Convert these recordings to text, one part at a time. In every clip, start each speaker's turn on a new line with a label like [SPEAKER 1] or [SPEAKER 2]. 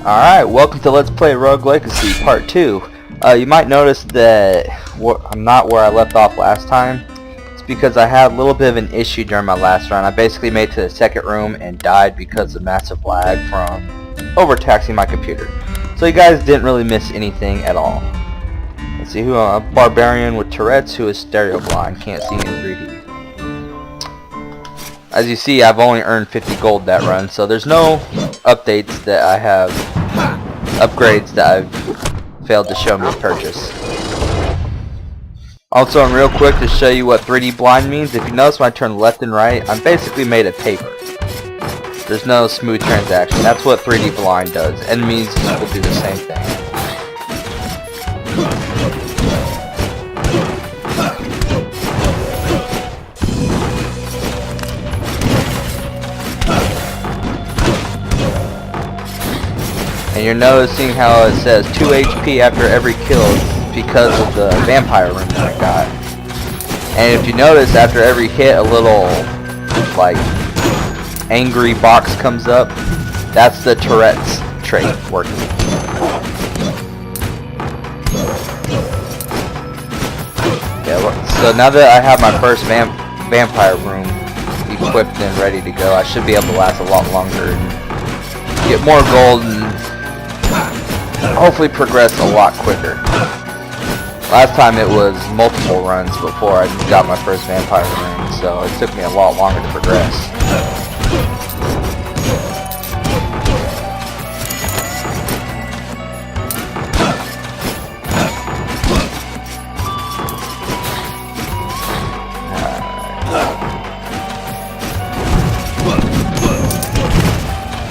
[SPEAKER 1] Alright, welcome to Let's Play Rogue Legacy Part 2. You might notice that I'm not where I left off last time. It's because I had a little bit of an issue during my last run. I basically made it to the second room and died because of massive lag from overtaxing my computer. So you guys didn't really miss anything at all. Let's see who a barbarian with Tourette's who is stereo blind, can't see in 3D. As you see, I've only earned 50 gold that run, so there's no updates that I have, upgrades that I've failed to show me to purchase. Also, real quick to show you what 3D blind means, if you notice when I turn left and right, I'm basically made of paper. There's no smooth transaction. That's what 3D blind does. Enemies will do the same thing. And you're noticing how it says 2 HP after every kill because of the vampire room that I got. And if you notice, after every hit a little like angry box comes up. That's the Tourette's trait working. Yeah, so now that I have my first vampire room equipped and ready to go, I should be able to last a lot longer and get more gold and hopefully progress a lot quicker. Last time it was multiple runs before I got my first vampire room, so it took me a lot longer to progress.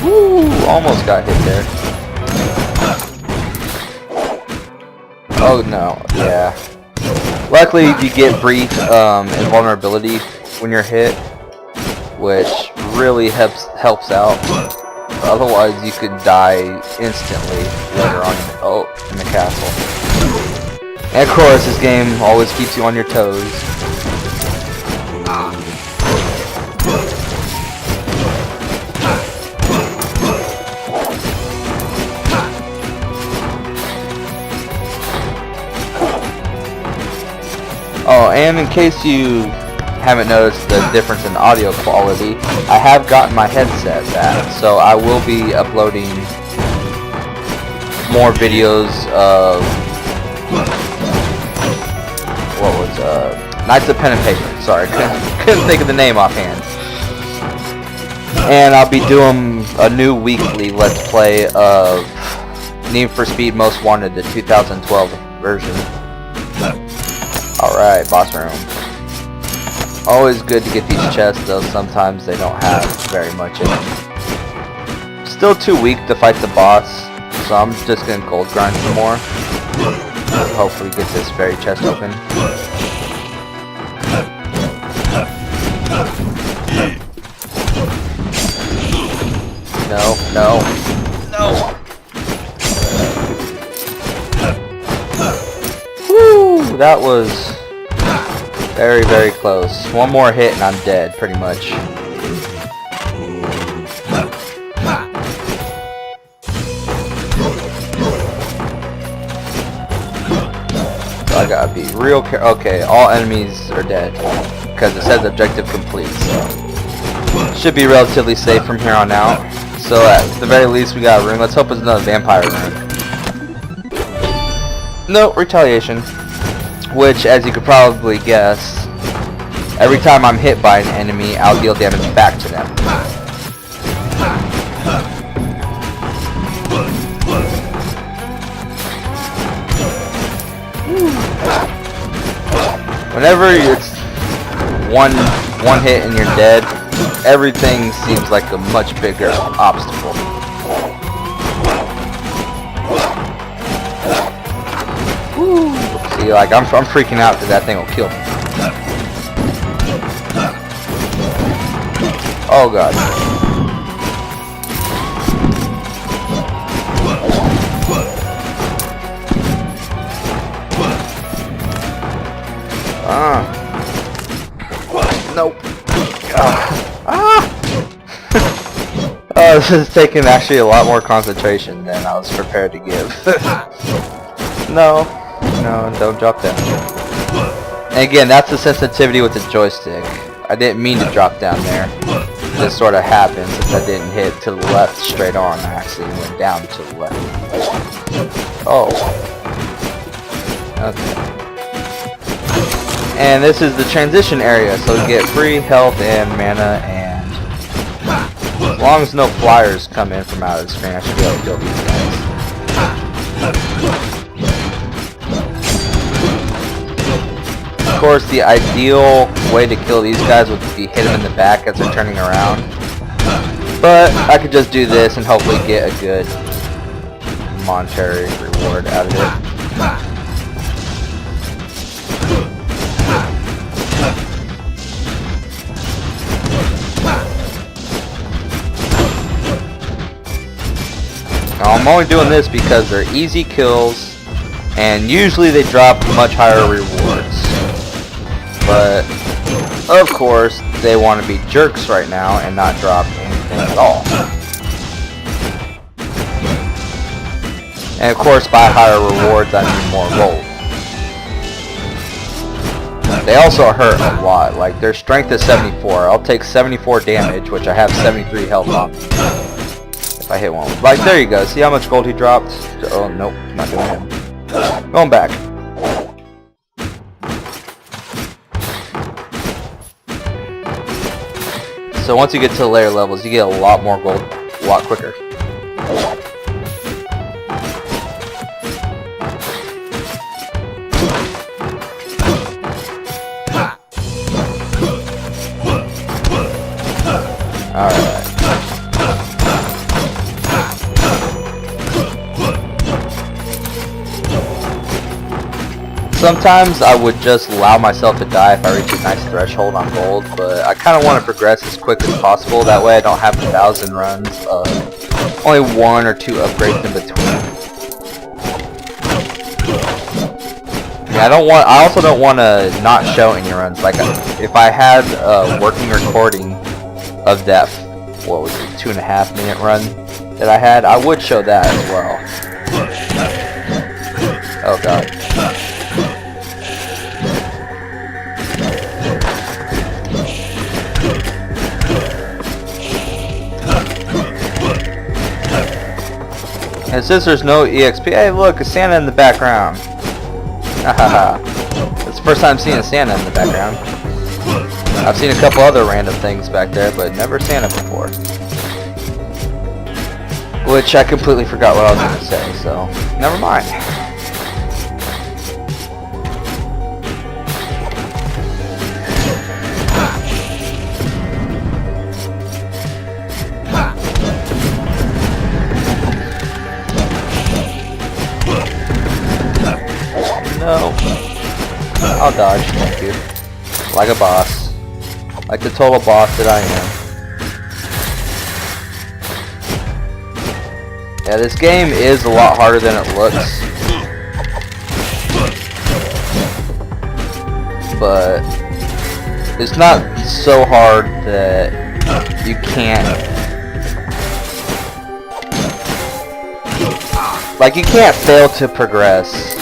[SPEAKER 1] Woo! Almost got hit there. Oh no, yeah. Luckily you get brief invulnerability when you're hit, which really helps out. Otherwise you could die instantly later on in the castle. And of course this game always keeps you on your toes. Oh, and in case you haven't noticed the difference in audio quality, I have gotten my headset back, so I will be uploading more videos of Knights of Pen and Paper. Sorry, couldn't think of the name offhand. And I'll be doing a new weekly Let's Play of Need for Speed Most Wanted, the 2012 version. Alright, boss room. Always good to get these chests, though sometimes they don't have very much in them. Still too weak to fight the boss, so I'm just gonna gold grind some more. Hopefully get this fairy chest open. No, no, no! Woo! That was very, very close. One more hit and I'm dead, pretty much. So I gotta be real careful. Okay, all enemies are dead because it says objective complete. So should be relatively safe from here on out. So at the very least we got a room. Let's hope it's another vampire room. No, retaliation. Which, as you could probably guess, every time I'm hit by an enemy, I'll deal damage back to them. Whenever it's one hit and you're dead, everything seems like a much bigger obstacle. See, like I'm freaking out because that thing will kill me. Oh god. Nope. This is taking actually a lot more concentration than I was prepared to give. No, don't drop down. And again, that's the sensitivity with the joystick. I didn't mean to drop down there. It just sort of happened since I didn't hit to the left straight on. I actually went down to the left. Oh. Okay. And this is the transition area, so we get free health and mana, and as long as no flyers come in from out of the screen, I should be able to kill these guys. Of course, the ideal way to kill these guys would be hit them in the back as they're turning around, but I could just do this and hopefully get a good monetary reward out of it. Now, I'm only doing this because they're easy kills, and usually they drop much higher rewards. But, of course, they want to be jerks right now and not drop anything at all. And of course, by higher rewards, I mean more gold. They also hurt a lot. Like, their strength is 74. I'll take 74 damage, which I have 73 health on. I hit one. Like, there you go. See how much gold he dropped? Oh, nope. Not doing him. Going back. So once you get to the layer levels, you get a lot more gold a lot quicker. Alright. Sometimes I would just allow myself to die if I reach a nice threshold on gold, but I kind of want to progress as quick as possible. That way I don't have 1,000 runs of only 1 or 2 upgrades in between. Yeah, I also don't want to not show any runs. Like, if I had a working recording of that, what was it, 2.5 minute run that I had, I would show that as well. Oh god. And since there's no EXP, hey look, a Santa in the background. Hahaha. It's the first time seeing Santa in the background. I've seen a couple other random things back there, but never Santa before. Which I completely forgot what I was going to say, so never mind. No. I'll dodge, thank you. Like a boss. Like the total boss that I am. Yeah, this game is a lot harder than it looks. But it's not so hard that you can't, like, you can't fail to progress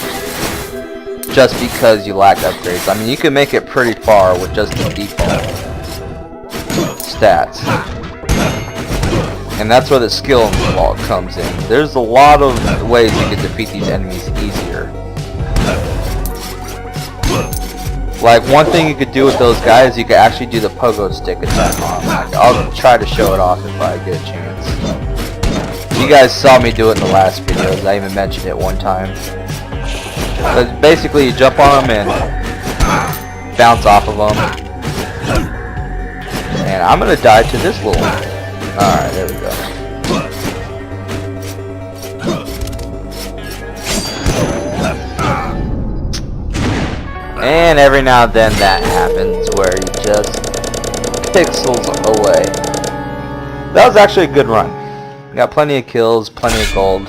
[SPEAKER 1] just because you lack upgrades. I mean, you can make it pretty far with just the default stats. And that's where the skill involved comes in. There's a lot of ways you can defeat these enemies easier. Like, one thing you could do with those guys, you could actually do the pogo stick attack on. Like, I'll try to show it off if I get a chance. You guys saw me do it in the last videos. I even mentioned it one time. But basically, you jump on them and bounce off of them. And I'm gonna die to this little one. Alright, there we go. And every now and then that happens where you just pixels away. That was actually a good run. Got plenty of kills, plenty of gold.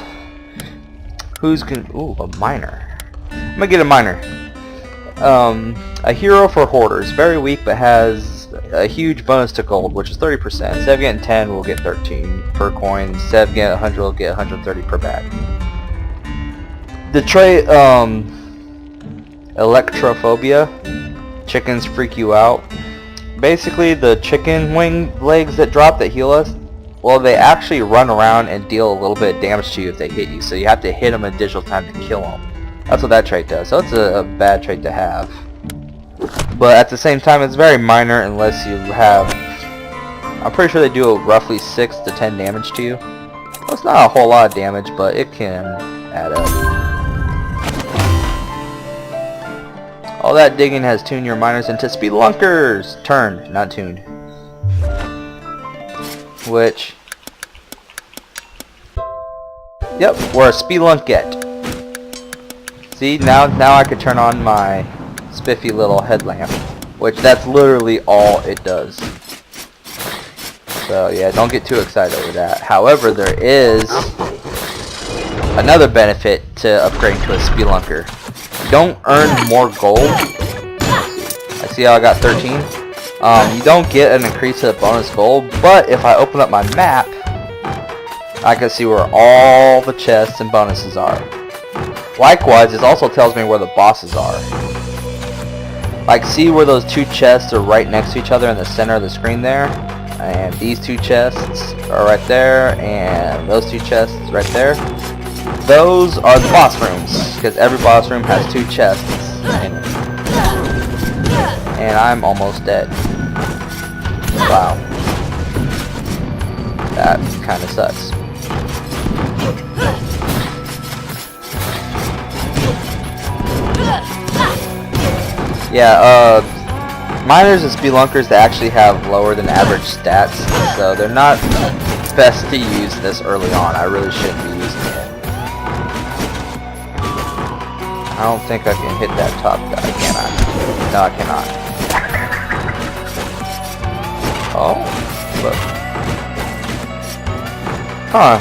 [SPEAKER 1] Who's gonna... Ooh, a miner. I'm gonna get a miner. A hero for hoarders. Very weak, but has a huge bonus to gold, which is 30%. Instead of getting 10, we'll get 13 per coin. Instead of getting 100, we'll get 130 per bag. The trait, electrophobia. Chickens freak you out. Basically, the chicken wing legs that drop that heal us, well, they actually run around and deal a little bit of damage to you if they hit you. So you have to hit them in digital time to kill them. That's what that trait does. So it's a bad trait to have. But at the same time, it's very minor unless you have... I'm pretty sure they do roughly 6 to 10 damage to you. Well, it's not a whole lot of damage, but it can add up. All that digging has tuned your miners into speedlunkers! Turned, not tuned. Which... Yep, we're a speedlunket. See, now I can turn on my spiffy little headlamp, which that's literally all it does. So yeah, don't get too excited over that. However, there is another benefit to upgrading to a spelunker. You don't earn more gold. I see how I got 13. You don't get an increase to the bonus gold, but if I open up my map, I can see where all the chests and bonuses are. Likewise, it also tells me where the bosses are. Like, see where those 2 chests are right next to each other in the center of the screen there? And these 2 chests are right there, and those 2 chests right there. Those are the boss rooms, because every boss room has 2 chests in it. And I'm almost dead. Wow. That kinda sucks. Yeah, miners and spelunkers that actually have lower than average stats, so they're not best to use this early on. I really shouldn't be using it. I don't think I can hit that top guy, can I? No, I cannot. Oh, look. Huh.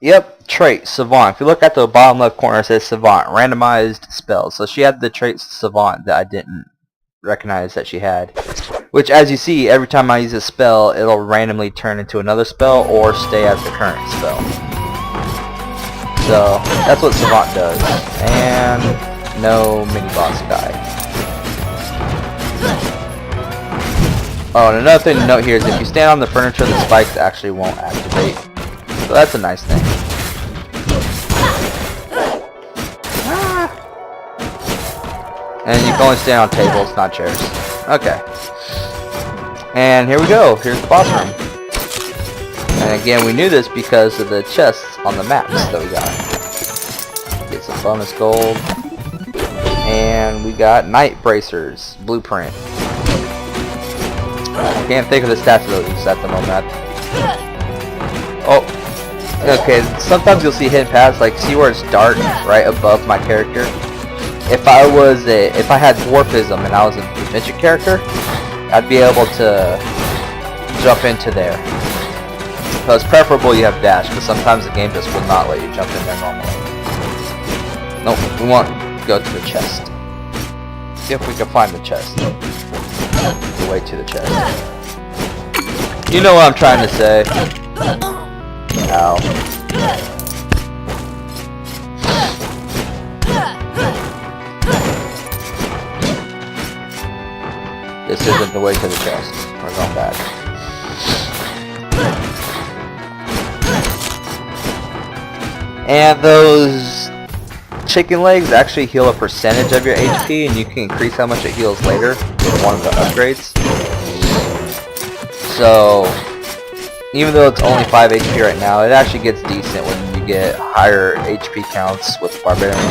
[SPEAKER 1] Yep, trait, Savant. If you look at the bottom left corner, it says Savant, randomized spells. So she had the trait Savant that I didn't recognize that she had. Which, as you see, every time I use a spell, it'll randomly turn into another spell or stay as the current spell. So, that's what Savant does. And no mini-boss guy. Oh, and another thing to note here is if you stand on the furniture, the spikes actually won't activate. So that's a nice thing. And you can only stand on tables, not chairs. Okay. And here we go. Here's the boss room. And again, we knew this because of the chests on the maps that we got. Get some bonus gold. And we got Night Bracers Blueprint. I can't think of the stats of those at the moment. Oh. Okay, sometimes you'll see hidden paths, like see where it's dark right above my character. If I had dwarfism and I was a midget character, I'd be able to jump into there. So it's preferable you have dash, because sometimes the game just will not let you jump in there normally. Nope, we want to go to the chest. See if we can find the chest. The way to the chest. You know what I'm trying to say. Ow. This isn't the way to the chest. We're going back. And those chicken legs actually heal a percentage of your HP, and you can increase how much it heals later with one of the upgrades. So, even though it's only 5 HP right now, it actually gets decent when you get higher HP counts with Barbarian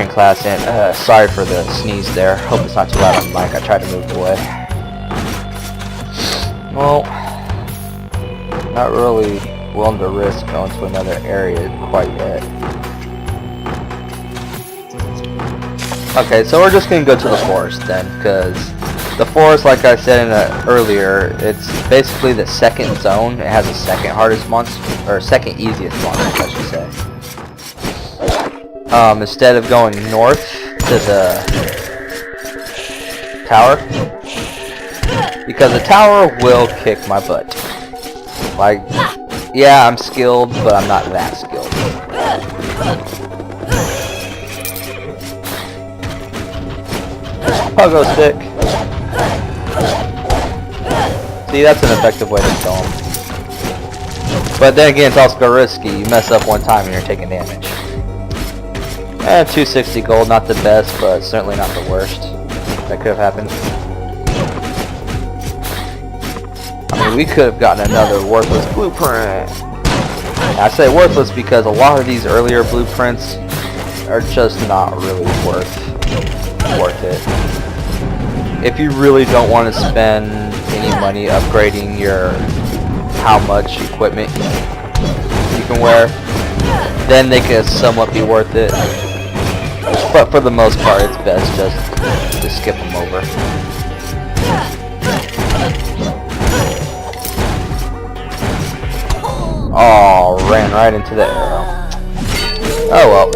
[SPEAKER 1] class. And sorry for the sneeze there. Hope it's not too loud on the mic. I tried to move away. Well, not really willing to risk going to another area quite yet. Okay, so we're just gonna go to the forest then, because the forest, like I said earlier, it's basically the second zone. It has the second hardest monster, or second easiest monster, I should say. instead of going north to the tower, because the tower will kick my butt. Like, yeah, I'm skilled, but I'm not that skilled. Pogo stick. See, that's an effective way to kill him. But then again, it's also risky. You mess up one time and you're taking damage. 260 gold, not the best, but certainly not the worst that could have happened. I mean, we could have gotten another worthless blueprint. And I say worthless because a lot of these earlier blueprints are just not really worth it. If you really don't want to spend any money upgrading your how much equipment you can wear, then they can somewhat be worth it. But for the most part, it's best just to skip them over. Oh, ran right into the arrow. Oh well.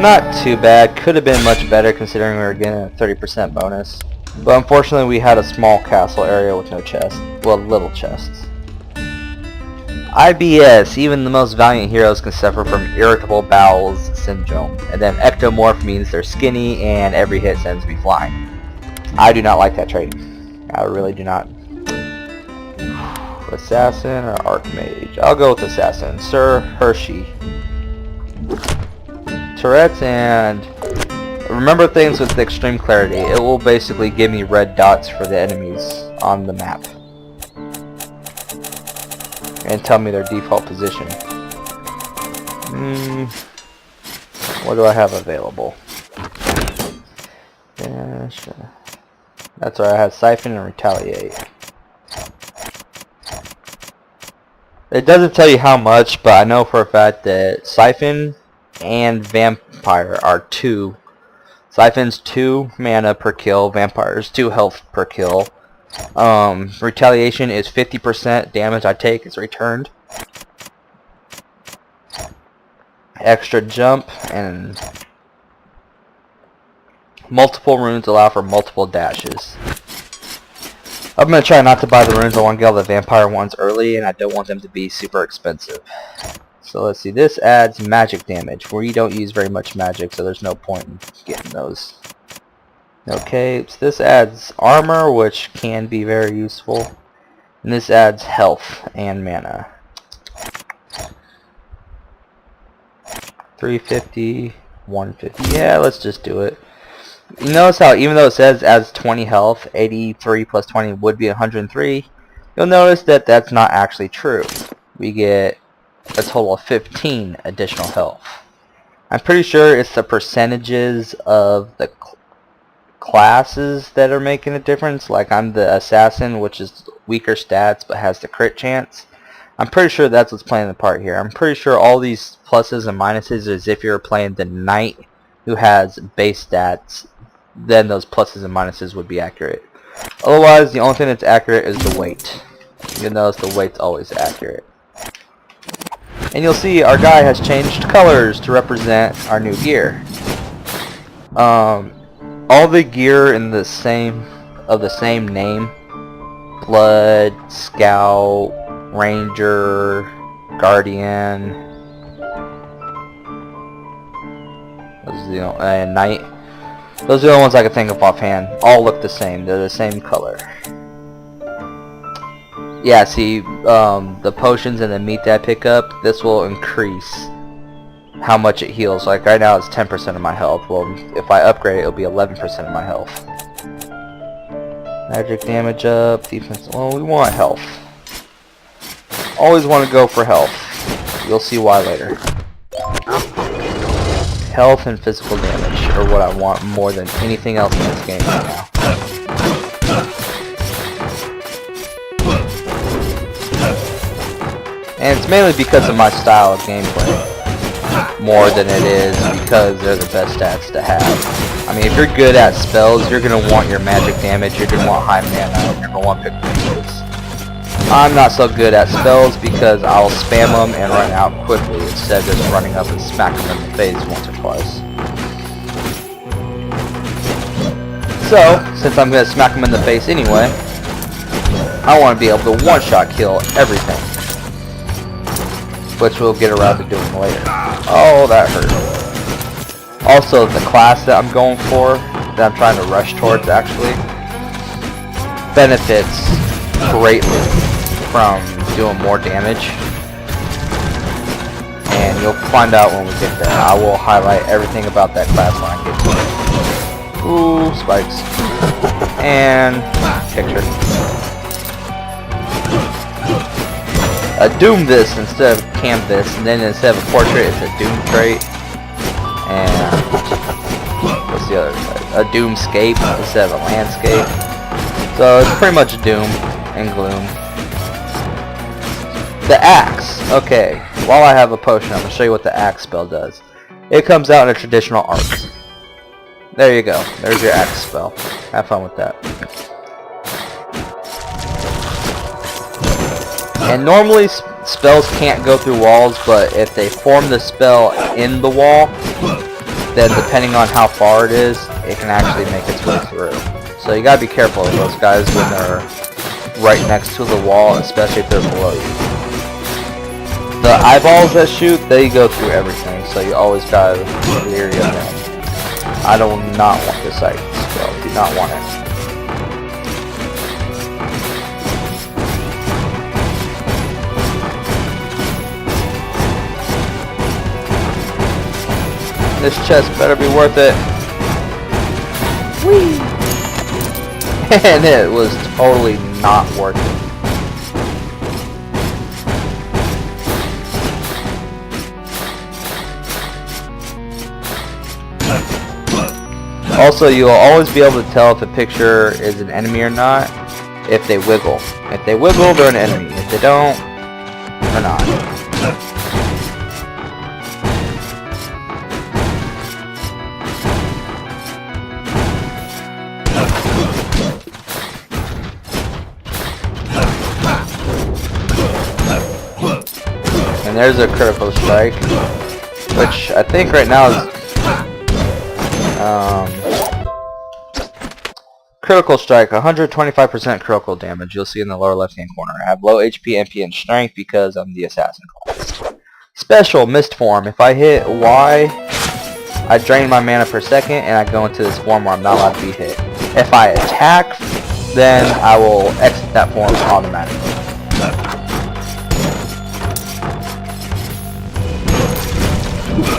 [SPEAKER 1] Not too bad. Could have been much better considering we were getting a 30% bonus. But unfortunately we had a small castle area with no chests. Well, little chests. IBS. Even the most valiant heroes can suffer from irritable bowels syndrome. And then ectomorph means they're skinny and every hit sends me flying. I do not like that trait. I really do not. Assassin or Archmage? I'll go with Assassin. Sir Hershey. Tourettes, and remember things with extreme clarity. It will basically give me red dots for the enemies on the map. And tell me their default position. What do I have available? Yeah, sure. That's right, I had Siphon and Retaliate. It doesn't tell you how much, but I know for a fact that Siphon and Vampire are 2. Siphon's 2 mana per kill, Vampire's 2 health per kill. Retaliation is 50% damage I take is returned. Extra jump and multiple runes allow for multiple dashes. I'm going to try not to buy the runes. I want to get all the vampire ones early, and I don't want them to be super expensive. So let's see, this adds magic damage. We don't use very much magic, so there's no point in getting those. No capes. This adds armor, which can be very useful. And this adds health and mana. 350, 150. Yeah, let's just do it. You notice how even though it says adds 20 health, 83 plus 20 would be 103, you'll notice that that's not actually true. We get a total of 15 additional health. I'm pretty sure it's the percentages of the classes that are making a difference. Like I'm the assassin, which is weaker stats but has the crit chance. I'm pretty sure that's what's playing the part here. I'm pretty sure all these pluses and minuses is if you're playing the knight who has base stats, then those pluses and minuses would be accurate. Otherwise, the only thing that's accurate is the weight. You'll notice the weight's always accurate. And you'll see our guy has changed colors to represent our new gear. All the gear in the same name: Blood, Scout, Ranger, Guardian, and Knight. Those are the only ones I can think of offhand. All look the same. They're the same color. Yeah, see, the potions and the meat that I pick up, this will increase how much it heals. Like right now it's 10% of my health. Well, if I upgrade it, it'll be 11% of my health. Magic damage up, defense. Well, we want health. Always want to go for health. You'll see why later. Health and physical damage are what I want more than anything else in this game right now. And it's mainly because of my style of gameplay, more than it is because they're the best stats to have. I mean, if you're good at spells, you're going to want your magic damage, you're going to want high mana, you're going to want pick I'm not so good at spells because I'll spam them and run out quickly instead of just running up and smack them in the face once or twice. So, since I'm going to smack them in the face anyway, I want to be able to one-shot kill everything. Which we'll get around to doing later. Oh, that hurt. Also, the class that I'm going for, that I'm trying to rush towards actually, benefits greatly from doing more damage. And you'll find out when we get there. I will highlight everything about that class when I get to it. Ooh, spikes. And picture. A Doom this instead of Cam this, and then instead of a portrait, it's a Doom trait. And what's the other side? A Doomscape instead of a landscape. So it's pretty much Doom and Gloom. The axe. Okay, while I have a potion, I'm going to show you what the axe spell does. It comes out in a traditional arc. There you go. There's your axe spell. Have fun with that. And normally spells can't go through walls, but if they form the spell in the wall, then depending on how far it is, it can actually make its way through. So you gotta be careful of those guys when they're right next to the wall, especially if they're below you. The eyeballs that shoot, they go through everything, so you always gotta be leery of them. I do not want this sight spell. Do not want it. This chest better be worth it. Whee! And it was totally not worth it. Also, you'll always be able to tell if a picture is an enemy or not if they wiggle. If they wiggle, they're an enemy. If they don't, they're not. And there's a critical strike, which I think right now is critical strike, 125% critical damage. You'll see in the lower left hand corner. I have low HP, MP, and strength because I'm the assassin class. Special mist form. If I hit Y, I drain my mana for a second and I go into this form where I'm not allowed to be hit. If I attack, then I will exit that form automatically.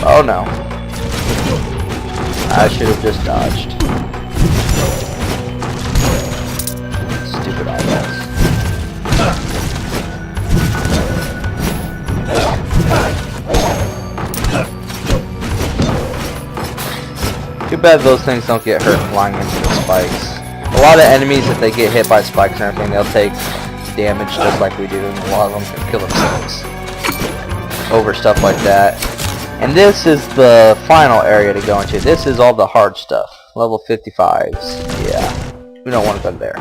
[SPEAKER 1] Oh no. I should have just dodged. Stupid eyeballs. Too bad those things don't get hurt flying into the spikes. A lot of enemies, if they get hit by spikes and everything, they'll take damage just like we do, and a lot of them can kill themselves over stuff like that. And this is the final area to go into. This is all the hard stuff. Level 55s. Yeah. We don't want to go there.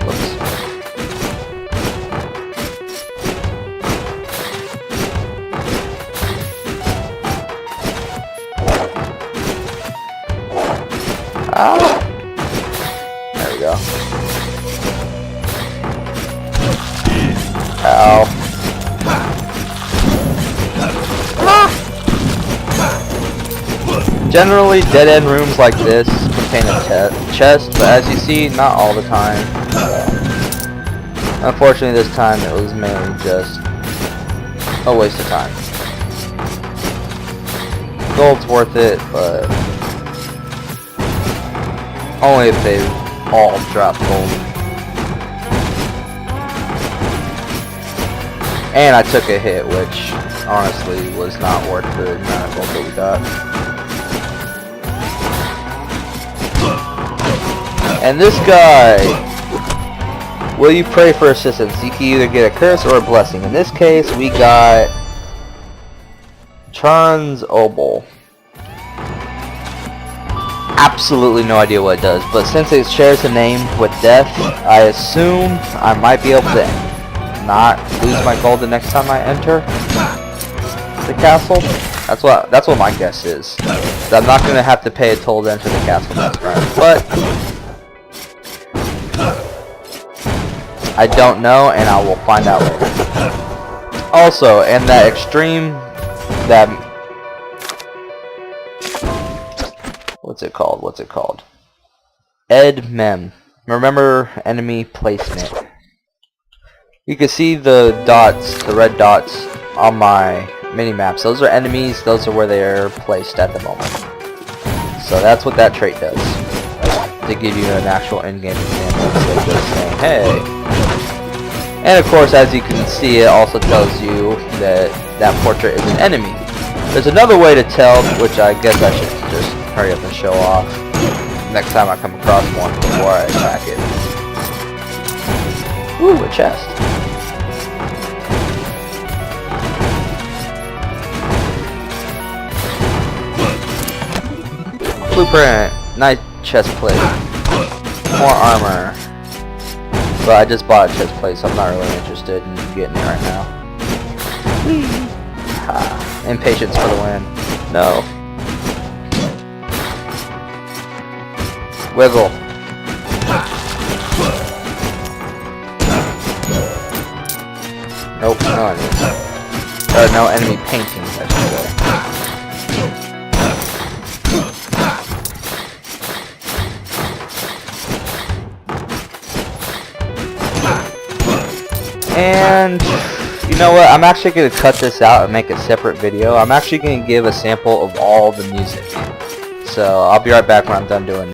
[SPEAKER 1] Whoops. Ah! There we go. Ow. Generally, dead-end rooms like this contain a chest, but as you see, not all the time. Unfortunately, this time it was mainly just a waste of time. Gold's worth it, but only if they all drop gold. And I took a hit, which honestly was not worth the amount of gold that we got. And this guy, will you pray for assistance? You can either get a curse or a blessing. In this case, we got Charn's Obol. absolutely no idea what it does, but since it shares a name with death, I assume I might be able to not lose my gold the next time I enter the castle. That's what my guess is. I'm not gonna have to pay a toll to enter the castle next round, but I don't know, and I will find out later. Also, in that extreme, that what's it called? Ed Mem. Remember enemy placement. You can see the dots, the red dots on my mini maps. Those are enemies. Those are where they are placed at the moment. So that's what that trait does. To give you an actual in-game example, instead of just saying, hey. And of course, as you can see, it also tells you that that portrait is an enemy. There's another way to tell, which I guess I should just hurry up and show off next time I come across one before I attack it. Ooh, a chest. Blueprint. Nice chest plate. More armor. But I just bought a chest plate, so I'm not really interested in getting it right now. Impatience for the win. No. Wiggle. Nope, no enemies. Or no enemy paintings, I should say. And you know what? I'm actually going to cut this out and make a separate video. I'm actually going to give a sample of all the music. So I'll be right back when I'm done doing